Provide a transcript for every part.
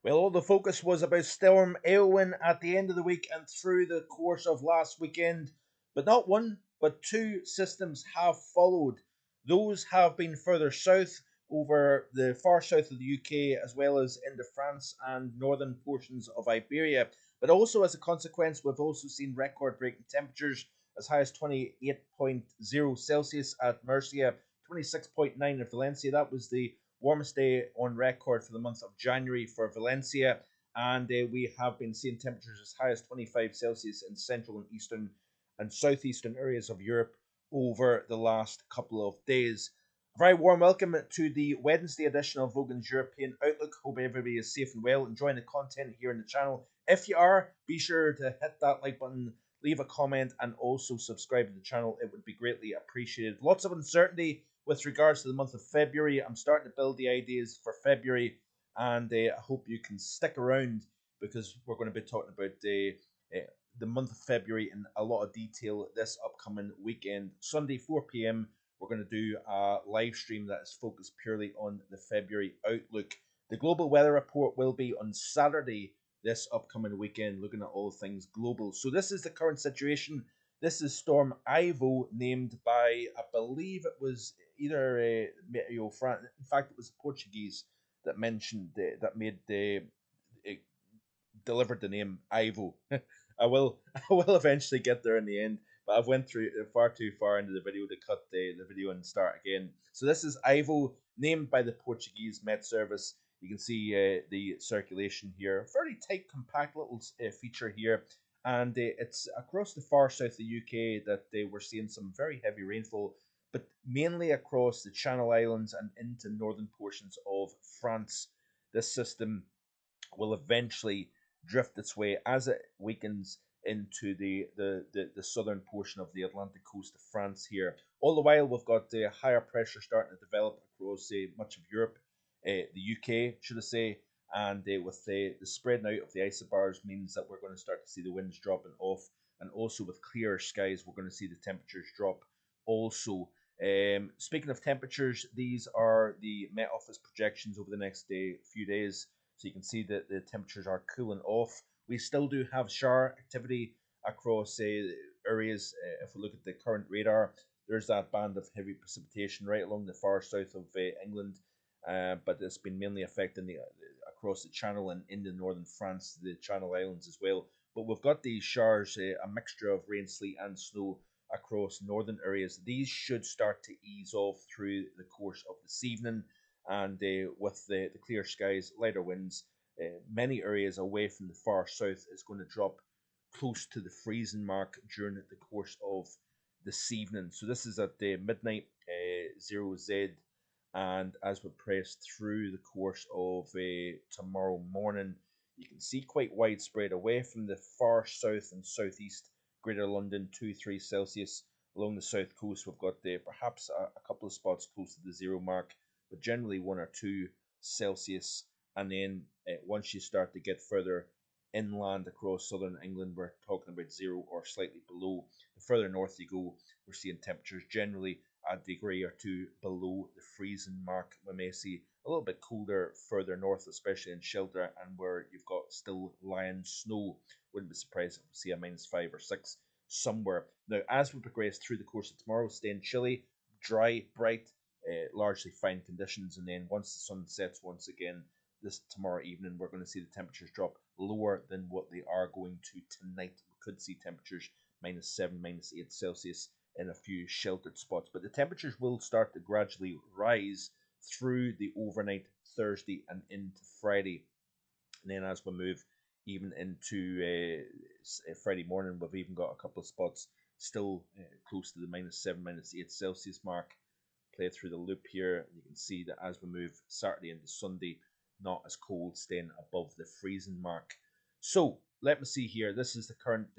Well, all the focus was about Storm Eowyn at the end of the week and through the course of last weekend. But not one, but two systems have followed. Those have been further south over the far south of the UK, as well as into France and northern portions of Iberia. But also, as a consequence, we've also seen record breaking temperatures as high as 28.0 Celsius at Murcia, 26.9 in Valencia. That was the warmest day on record for the month of January for Valencia, and we have been seeing temperatures as high as 25 Celsius in central and eastern and southeastern areas of Europe over the last couple of days. A very warm welcome to the Wednesday edition of Vogan's European Outlook. Hope everybody is safe and well, enjoying the content here in the channel. If you are, be sure to hit that like button, leave a comment, and also subscribe to the channel. It would be greatly appreciated. Lots of uncertainty with regards to the month of February. I'm starting to build the ideas for February, and I hope you can stick around because we're going to be talking about the month of February in a lot of detail this upcoming weekend. Sunday, 4 p.m., we're going to do a live stream that is focused purely on the February outlook. The global weather report will be on Saturday this upcoming weekend, looking at all things global. So this is the current situation. This is Storm Ivil, named by, I believe it was either Meteo France. In fact, it was the Portuguese that mentioned that made the delivered the name Ivil. I will eventually get there in the end, but I've went through far too far into the video to cut the video and start again. So this is Ivil, named by the Portuguese Met Service. You can see the circulation here, fairly tight, compact little feature here, and it's across the far south of the UK that we're seeing some very heavy rainfall, but mainly across the Channel Islands and into northern portions of France. This system will eventually drift its way as it weakens into the southern portion of the Atlantic coast of France here. All the while, we've got higher pressure starting to develop across much of Europe, the UK, should I say, and with the spreading out of the isobars means that we're going to start to see the winds dropping off, and also with clearer skies, we're going to see the temperatures drop also. Speaking of temperatures, these are the Met Office projections over the next few days. So you can see that the temperatures are cooling off. We still do have shower activity across areas. If we look at the current radar, there's that band of heavy precipitation right along the far south of England, but it's been mainly affecting across the Channel and into northern France, the Channel Islands as well. But we've got these showers, a mixture of rain, sleet, and snow across northern areas. These should start to ease off through the course of this evening, and with the clear skies, lighter winds, many areas away from the far south is going to drop close to the freezing mark during the course of this evening. So this is at midnight 0Z, and as we press through the course of tomorrow morning, you can see quite widespread away from the far south and southeast, Greater London, 2-3 Celsius. Along the south coast, we've got perhaps a couple of spots close to the zero mark, but generally 1 or 2 Celsius. And then once you start to get further inland across southern England, we're talking about 0 or slightly below. The further north you go, we're seeing temperatures generally a degree or 2 below the freezing mark. We may see a little bit colder further north, especially in Shelter and where you've got still lying snow. Wouldn't be surprised if we see a -5 or 6 somewhere. Now, as we progress through the course of tomorrow, staying chilly, dry, bright, largely fine conditions, and then once the sun sets once again this tomorrow evening, we're going to see the temperatures drop lower than what they are going to tonight. We could see temperatures -7, -8 Celsius in a few sheltered spots, but the temperatures will start to gradually rise through the overnight Thursday and into Friday. And then as we move even into Friday morning, we've even got a couple of spots still close to the -7, -8 Celsius mark. Play through the loop here. You can see that as we move Saturday into Sunday, not as cold, staying above the freezing mark. So let me see here. This is the current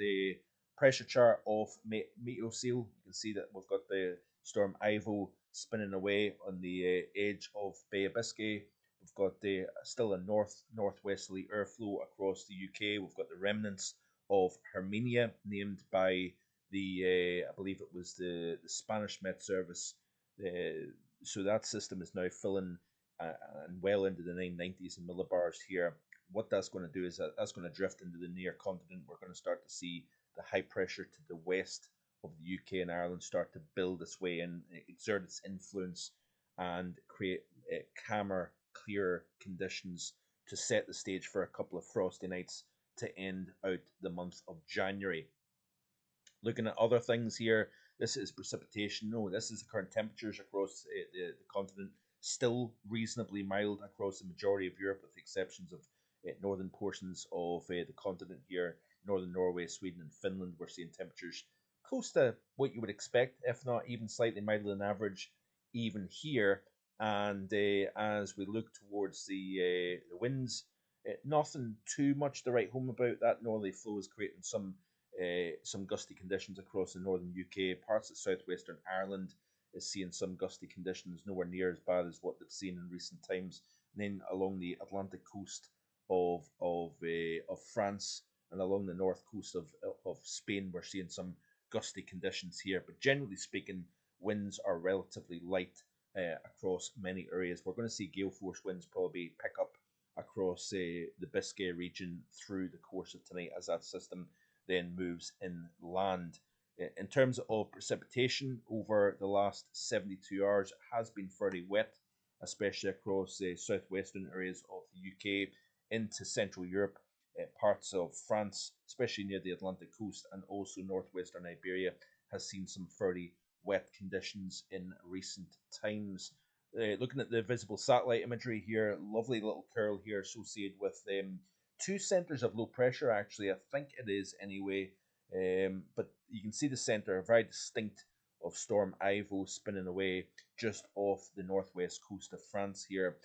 pressure chart of Meteoseal. You can see that we've got the storm Ivil spinning away on the edge of Bay of Biscay. We've got still a northwesterly airflow across the UK. We've got the remnants of Herminia, named by the I believe it was the Spanish Met Service. So that system is now filling and well into the 990s and millibars here. What that's going to do is that's going to drift into the near continent. We're going to start to see the high pressure to the west of the UK and Ireland start to build its way in, exert its influence, and create calmer, clearer conditions to set the stage for a couple of frosty nights to end out the month of January. Looking at other things here, this is precipitation. No, this is the current temperatures across the continent. Still reasonably mild across the majority of Europe, with the exceptions of northern portions of the continent here. Northern Norway, Sweden, and Finland, we're seeing temperatures close to what you would expect, if not even slightly milder than average, even here. And as we look towards the winds, nothing too much to write home about. That northerly flow is creating some gusty conditions across the northern UK. Parts of southwestern Ireland is seeing some gusty conditions, nowhere near as bad as what they've seen in recent times. And then along the Atlantic coast of France and along the north coast of Spain, we're seeing some gusty conditions here. But generally speaking, winds are relatively light across many areas. We're going to see gale force winds probably pick up across the Biscay region through the course of tonight as that system then moves inland. In terms of precipitation over the last 72 hours, it has been fairly wet, especially across the southwestern areas of the UK into Central Europe, parts of France, especially near the Atlantic coast, and also northwestern Iberia has seen some fairly wet conditions in recent times. Looking at the visible satellite imagery here, lovely little curl here associated with two centers of low pressure, actually. I think it is anyway. But you can see the center, very distinct, of Storm Ivil spinning away just off the northwest coast of France here,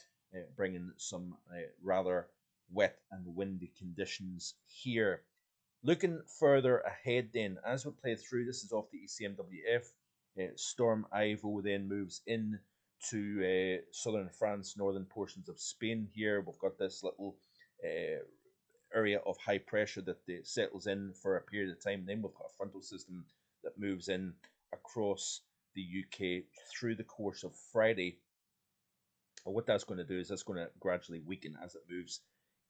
bringing some rather wet and windy conditions here. Looking further ahead then, as we play through, this is off the ECMWF. Storm Ivil then moves in to southern France, northern portions of Spain here. We've got this little area of high pressure that settles in for a period of time. Then we've got a frontal system that moves in across the UK through the course of Friday. And what that's going to do is that's going to gradually weaken as it moves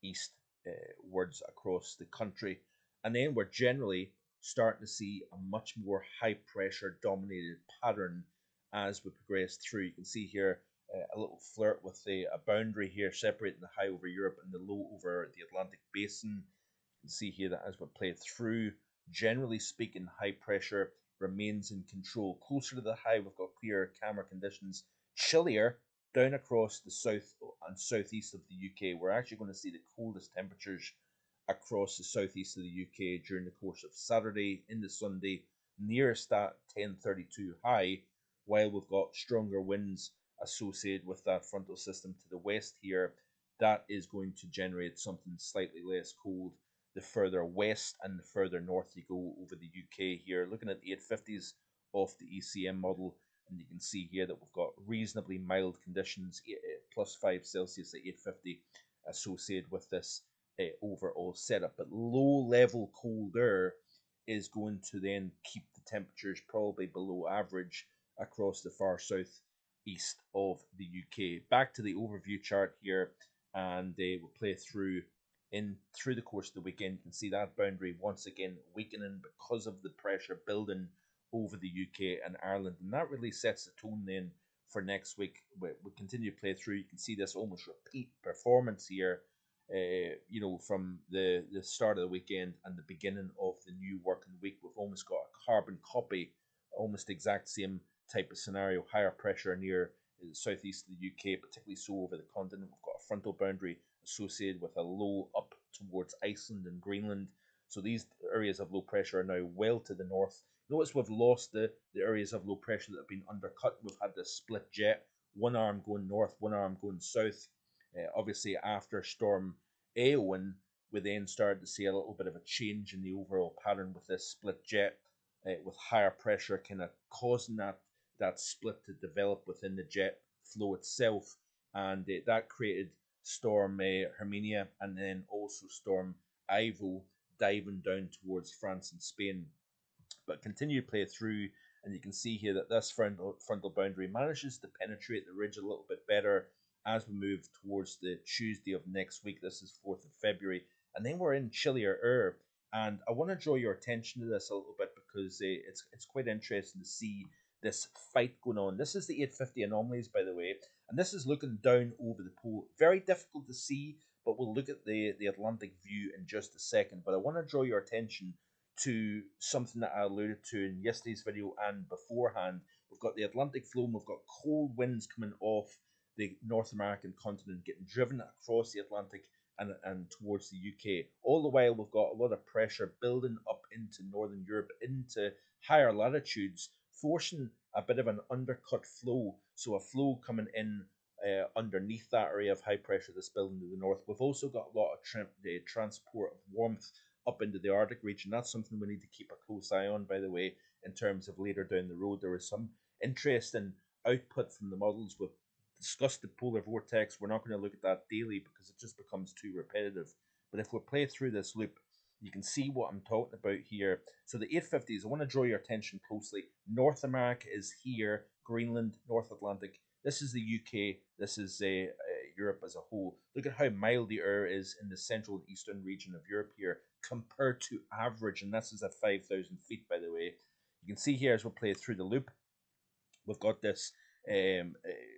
eastwards across the country. And then we're generally starting to see a much more high pressure dominated pattern as we progress through. You can see here a little flirt with a boundary here separating the high over Europe and the low over the Atlantic basin. You can see here that as we play through, generally speaking, high pressure remains in control. Closer to the high, we've got clearer, calmer conditions. Chillier down across the south and southeast of the UK. We're actually going to see the coldest temperatures across the southeast of the UK during the course of Saturday into Sunday, nearest that 1032 high, while we've got stronger winds associated with that frontal system to the west here. That is going to generate something slightly less cold the further west and the further north you go over the UK here. Looking at the 850s of the ECM model, and you can see here that we've got reasonably mild conditions, plus 5 Celsius at 850 associated with this overall setup. But low level cold air is going to then keep the temperatures probably below average across the far south east of the UK. Back to the overview chart here, and we'll play through the course of the weekend. You can see that boundary once again weakening because of the pressure building over the UK and Ireland, and that really sets the tone then for next week. We continue to play through. You can see this almost repeat performance here, from the start of the weekend and the beginning of the new working week. We've almost got a carbon copy, almost exact same type of scenario. Higher pressure near the southeast of the UK, particularly so over the continent. We've got a frontal boundary associated with a low up towards Iceland and Greenland. So these areas of low pressure are now well to the north. Notice we've lost the areas of low pressure that have been undercut. We've had this split jet, one arm going north, one arm going south. Obviously, after Storm Eowyn, we then started to see a little bit of a change in the overall pattern with this split jet, with higher pressure kind of causing that split to develop within the jet flow itself. And that created Storm Herminia and then also Storm Ivil diving down towards France and Spain. But continue to play through, and you can see here that this frontal boundary manages to penetrate the ridge a little bit better as we move towards the Tuesday of next week. This is 4th of February, and then we're in chillier air. And I want to draw your attention to this a little bit because it's quite interesting to see this fight going on. This is the 850 anomalies, by the way, and this is looking down over the pole. Very difficult to see, but we'll look at the Atlantic view in just a second. But I want to draw your attention to something that I alluded to in yesterday's video and beforehand. We've got the Atlantic flow, and we've got cold winds coming off the North American continent, getting driven across the Atlantic and towards the UK. All the while, we've got a lot of pressure building up into Northern Europe, into higher latitudes, forcing a bit of an undercut flow. So a flow coming in underneath that area of high pressure that's building to the north. We've also got a lot of transport of warmth up into the Arctic region. That's something we need to keep a close eye on, by the way, in terms of later down the road. There is some interesting output from the models. We've discussed the polar vortex. We're not going to look at that daily because it just becomes too repetitive. But if we play through this loop, you can see what I'm talking about here. So the 850s, I want to draw your attention closely. North America is here, Greenland, North Atlantic. This is the UK. This is Europe as a whole. Look at how mild the air is in the central and eastern region of Europe here compared to average. And this is at 5,000 feet, by the way. You can see here as we play through the loop, we've got this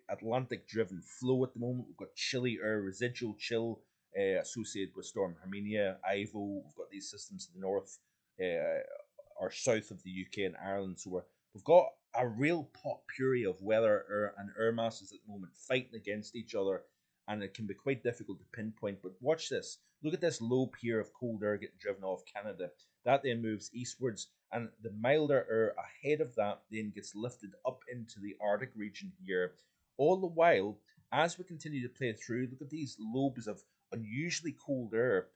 Atlantic-driven flow at the moment. We've got chilly air, residual chill associated with Storm Hermine, Ivil. We've got these systems to the north or south of the UK and Ireland. So we've got a real potpourri of weather and air masses at the moment fighting against each other, and it can be quite difficult to pinpoint. But watch this. Look at this lobe here of cold air getting driven off Canada. That then moves eastwards, and the milder air ahead of that then gets lifted up into the Arctic region here. All the while, as we continue to play through, look at these lobes of unusually cold air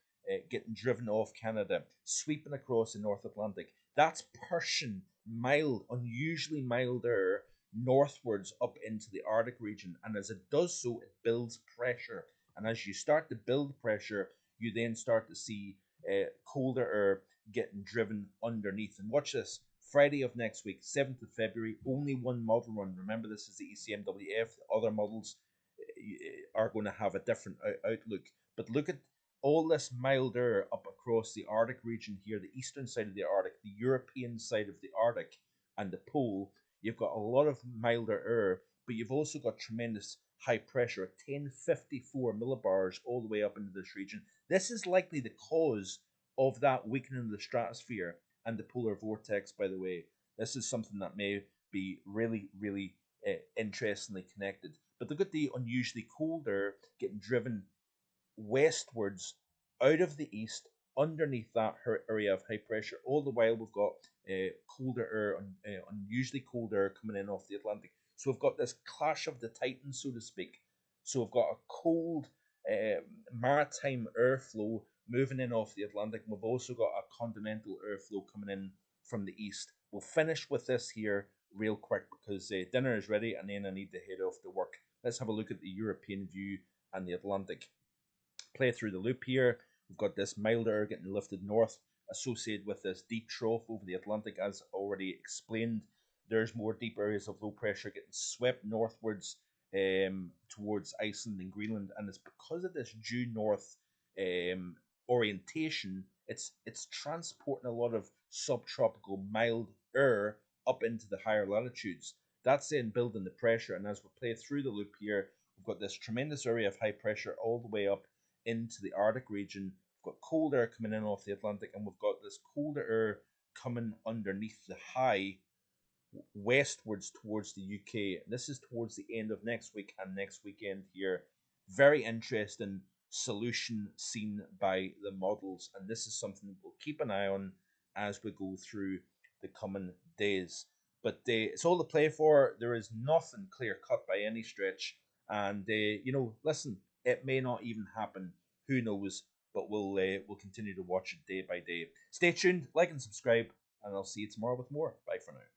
getting driven off Canada, sweeping across the North Atlantic. That's pushing mild, unusually mild air northwards up into the Arctic region. And as it does so, it builds pressure. And as you start to build pressure, you then start to see colder air getting driven underneath. And watch this. Friday of next week, 7th of February, only one model run. Remember, this is the ECMWF. The other models are going to have a different outlook. But look at all this mild air up across the Arctic region here, the eastern side of the Arctic, the European side of the Arctic, and the pole. You've got a lot of milder air, but you've also got tremendous high pressure, 1054 millibars all the way up into this region. This is likely the cause of that weakening of the stratosphere and the polar vortex, by the way. This is something that may be really, really interestingly connected. But look at the unusually cold air getting driven westwards out of the east underneath that area of high pressure. All the while we've got colder air, unusually cold air coming in off the Atlantic. So we've got this clash of the titans, so to speak. So we've got a cold maritime airflow moving in off the Atlantic, and we've also got a continental airflow coming in from the east. We'll finish with this here real quick because dinner is ready and then I need to head off to work. Let's have a look at the European view and the Atlantic. Play through the loop here. We've got this milder air getting lifted north associated with this deep trough over the Atlantic, as already explained. There's more deep areas of low pressure getting swept northwards towards Iceland and Greenland, and it's because of this due north orientation, it's transporting a lot of subtropical mild air up into the higher latitudes. That's then building the pressure, and as we play through the loop here, we've got this tremendous area of high pressure all the way up into the Arctic region. We've got cold air coming in off the Atlantic, and we've got this colder air coming underneath the high westwards towards the UK. This is towards the end of next week and next weekend here. Very interesting solution seen by the models, and this is something we'll keep an eye on as we go through the coming days. But it's all to play for. There is nothing clear cut by any stretch, and listen, it may not even happen. Who knows? But we'll continue to watch it day by day. Stay tuned, like and subscribe, and I'll see you tomorrow with more. Bye for now.